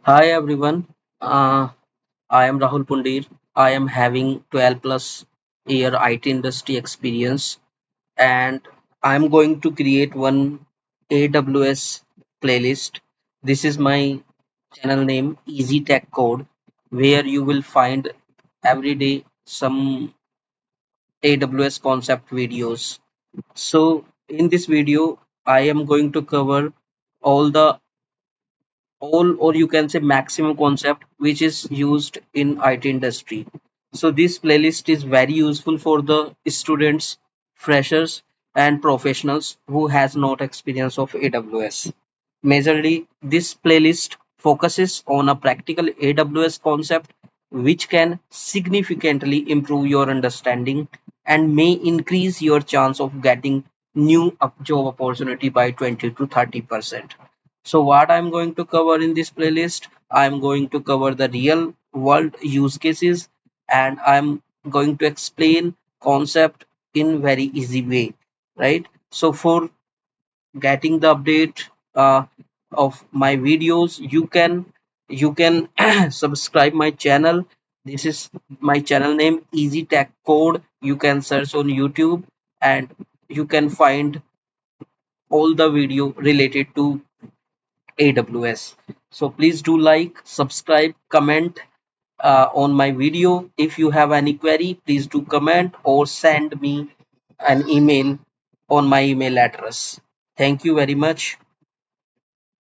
Hi everyone. I am Rahul Pundir. I am having 12 plus year IT industry experience and I am going to create one AWS playlist. This is my channel name EasyTechCode where you will find every day some AWS concept videos. So in this video I am going to cover all the all or you can say maximum concept which is used in IT industry. So this playlist is very useful for the students, freshers and professionals who has not experience of AWS. Majorly this playlist focuses on a practical AWS concept which can significantly improve your understanding and may increase your chance of getting new job opportunity by 20 to 30%. So what I'm going to cover in this playlist, I'm going to cover the real world use cases and I'm going to explain concept in very easy way, right? So for getting the update of my videos, you can subscribe my channel. This is my channel name Easy Tech Code. You can search on YouTube and you can find all the video related to AWS. So please do like, subscribe, comment on my video. If you have any query, please do comment or send me an email on my email address. Thank you very much.